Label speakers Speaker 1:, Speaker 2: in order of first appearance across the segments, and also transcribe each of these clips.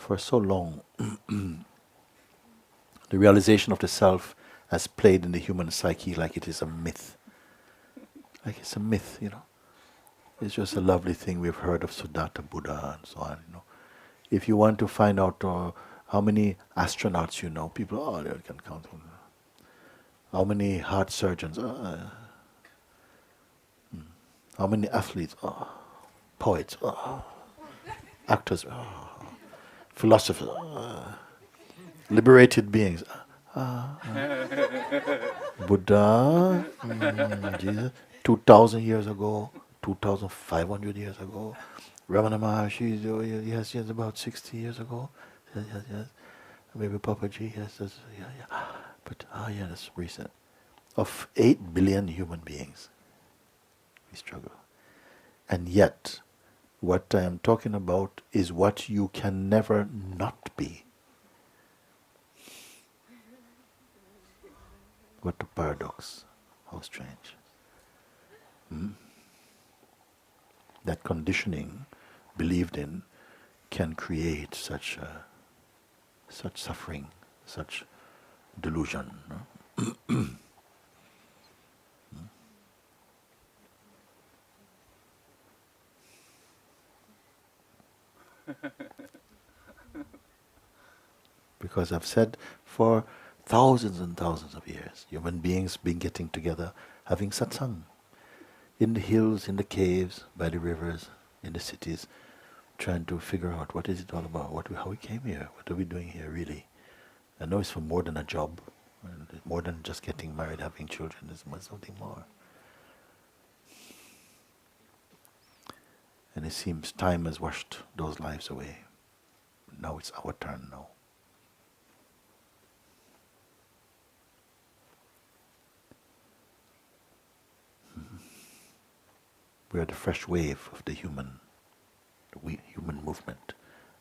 Speaker 1: For so long, the realization of the self has played in the human psyche like it is a myth. Like it's a myth, you know. It's just a lovely thing we've heard of Siddhartha Buddha and so on, you know. If you want to find out how many astronauts you know, people, they can count on. How many heart surgeons, how many athletes, poets, actors, philosophers, liberated beings, Buddha, Jesus, 2,000 years ago, 2,500 years ago, Ramana Maharshi, yes, about 60 years ago, yes, maybe Papaji, yes, yeah. But, yeah, that's recent. Of 8 billion human beings, we struggle. And yet, what I am talking about is what you can never not be. What a paradox. How strange. That conditioning, believed in, can create such suffering, such delusion. No? Because I've said for thousands and thousands of years, human beings been getting together, having satsang. In the hills, in the caves, by the rivers, in the cities, trying to figure out what is it all about, how we came here, what are we doing here really. I know it's for more than a job, and more than just getting married, having children, there's something more. And it seems time has washed those lives away. Now it's our turn now. We are the fresh wave of the human movement.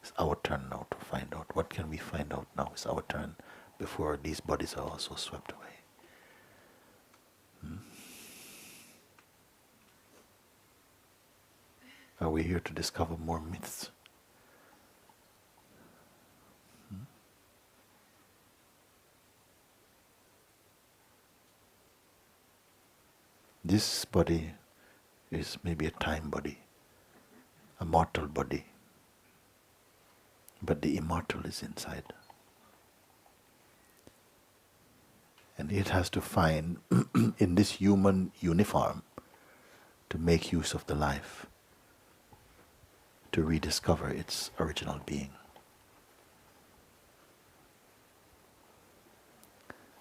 Speaker 1: It's our turn now to find out. What can we find out now? It's our turn before these bodies are also swept away. Are we here to discover more myths? This body is maybe a time body, a mortal body, but the immortal is inside. And it has to find in this human uniform to make use of the life, to rediscover its original being.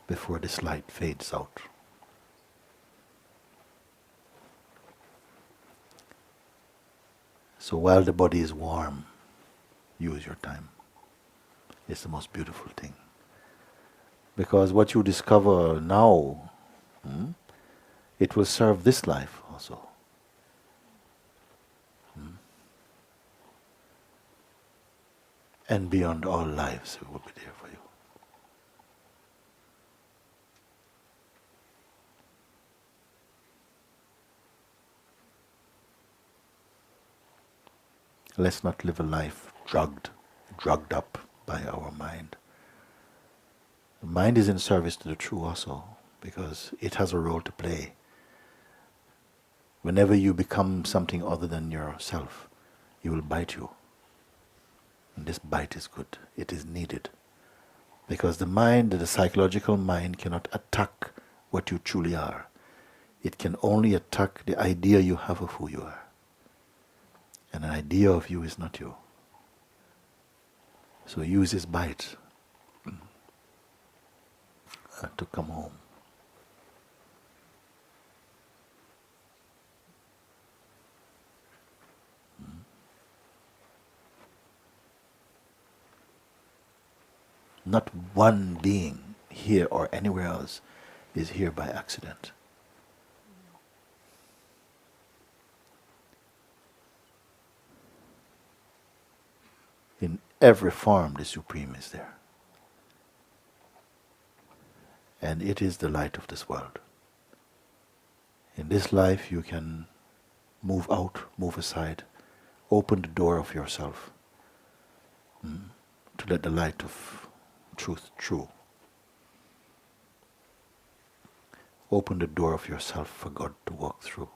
Speaker 1: Before this light fades out. So while the body is warm, use your time. It's the most beautiful thing. Because what you discover now, it will serve this life also. And beyond all lives, it will be there for you. Let's not live a life drugged up by our mind. The mind is in service to the true also, because it has a role to play. Whenever you become something other than yourself, it will bite you. And this bite is good. It is needed. Because the mind, the psychological mind, cannot attack what you truly are. It can only attack the idea you have of who you are. And an idea of you is not you. So use this bite to come home. Not one being here or anywhere else is here by accident. In every form, the Supreme is there. And it is the light of this world. In this life, you can move out, move aside, open the door of yourself. to let the light of truth through. Open the door of yourself for God to walk through.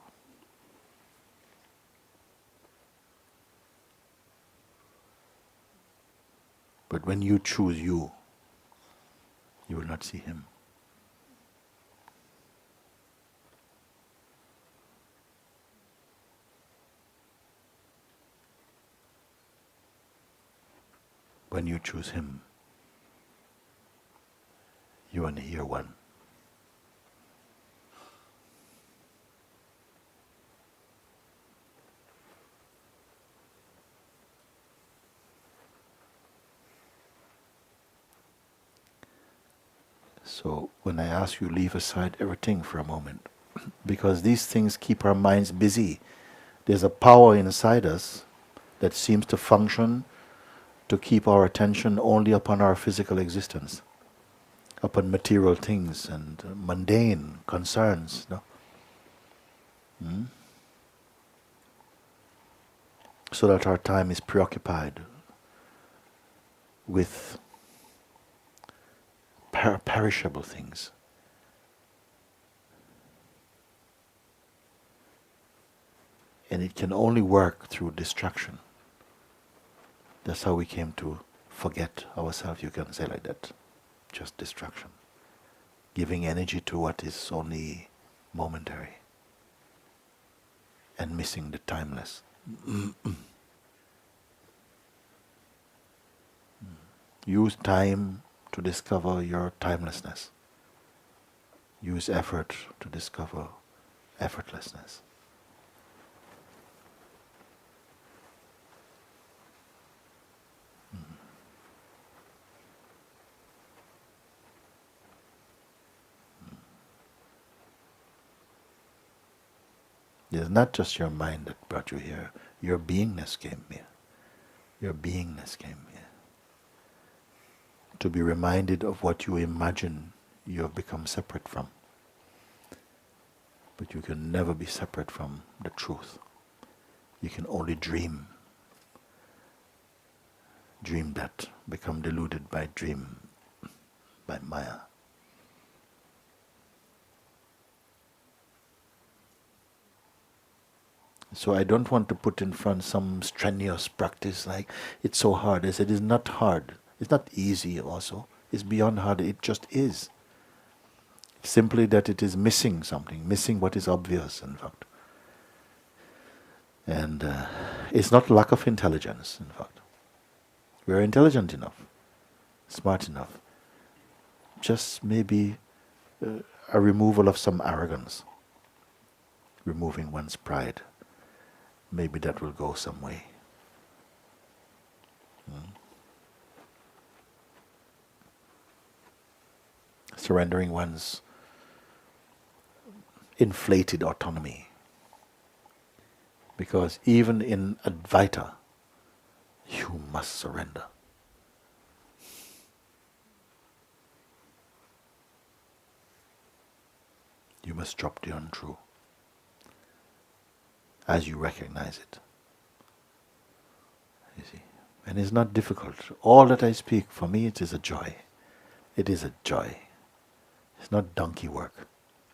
Speaker 1: But when you choose you will not see Him. When you choose Him, you and He are one. So when I ask you, leave aside everything for a moment, because these things keep our minds busy. There's a power inside us that seems to function to keep our attention only upon our physical existence, upon material things and mundane concerns. No? So that our time is preoccupied with perishable things. And it can only work through distraction. That's how we came to forget ourselves, you can say like that. Just distraction. Giving energy to what is only momentary. And missing the timeless. Use time to discover your timelessness. Use effort to discover effortlessness. It's not just your mind that brought you here. Your beingness came here. Your beingness came here. To be reminded of what you imagine you have become separate from. But you can never be separate from the truth. You can only dream. Dream that. Become deluded by dream, by Maya. So I don't want to put in front some strenuous practice like it's so hard. I said it's not hard. It's not easy also. It's beyond hard. It just is. Simply that it is missing something, missing what is obvious, in fact. And it's not lack of intelligence, in fact. We are intelligent enough, smart enough. Just maybe a removal of some arrogance, removing one's pride. Maybe that will go some way. Surrendering one's inflated autonomy. Because even in Advaita, you must surrender. You must drop the untrue as you recognize it. You see? And it's not difficult. All that I speak, for me it is a joy. It is a joy. It's not donkey work.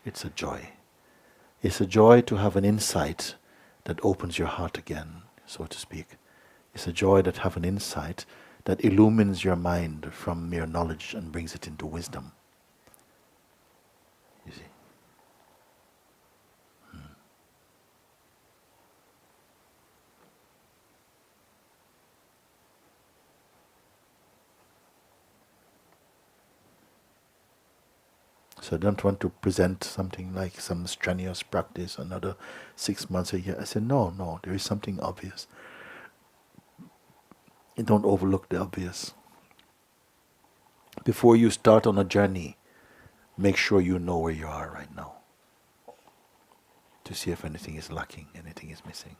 Speaker 1: It's a joy. It's a joy to have an insight that opens your heart again, so to speak. It's a joy that have an insight that illumines your mind from mere knowledge and brings it into wisdom. You see? So I don't want to present something like some strenuous practice, another 6 months, a year. I said, no, there is something obvious. You don't overlook the obvious. Before you start on a journey, make sure you know where you are right now. To see if anything is lacking, anything is missing.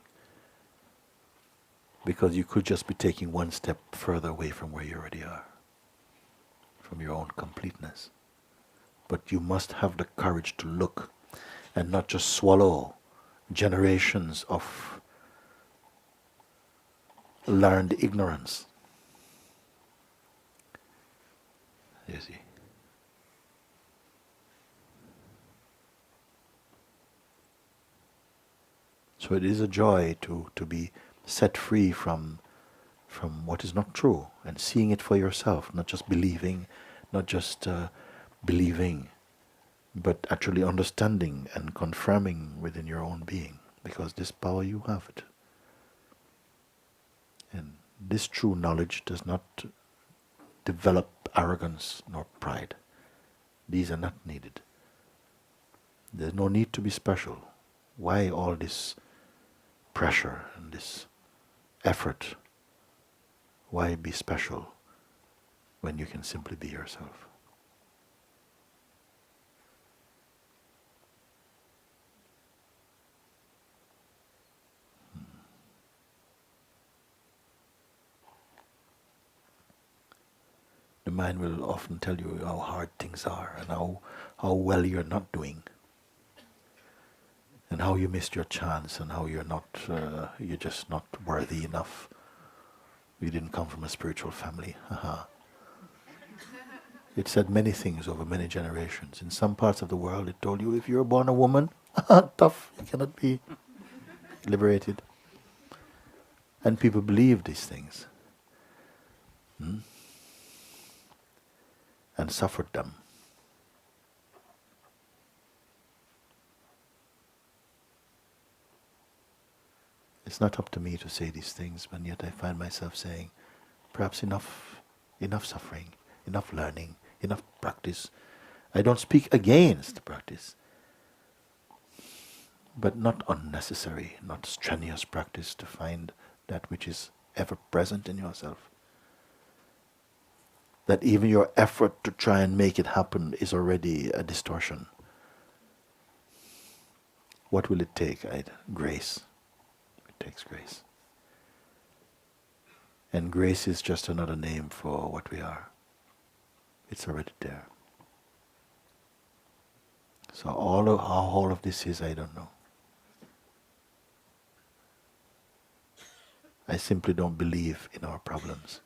Speaker 1: Because you could just be taking one step further away from where you already are. From your own completeness. But you must have the courage to look and not just swallow generations of learned ignorance. You see. So it is a joy to be set free from what is not true and seeing it for yourself, not just believing, not just believing, but actually understanding and confirming within your own being, because this power you have it. And this true knowledge does not develop arrogance nor pride. These are not needed. There's no need to be special. Why all this pressure and this effort? Why be special when you can simply be yourself? The mind will often tell you how hard things are and how well you're not doing and how you missed your chance and how you're just not worthy enough. You didn't come from a spiritual family. It said many things over many generations. In some parts of the world it told you if you're born a woman, tough, you cannot be liberated. And people believe these things. And suffered them. It's not up to me to say these things, but yet I find myself saying, perhaps enough suffering, enough learning, enough practice. I don't speak against practice, but not unnecessary, not strenuous practice to find that which is ever present in yourself. That even your effort to try and make it happen is already a distortion. What will it take? Grace. It takes grace. And grace is just another name for what we are. It's already there. So how all of this is, I don't know. I simply don't believe in our problems.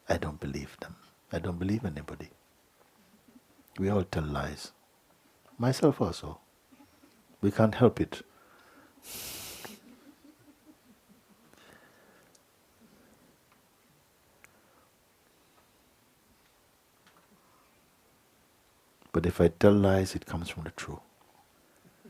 Speaker 1: I don't believe them. I don't believe anybody. We all tell lies. Myself also. We can't help it. But if I tell lies, it comes from the truth.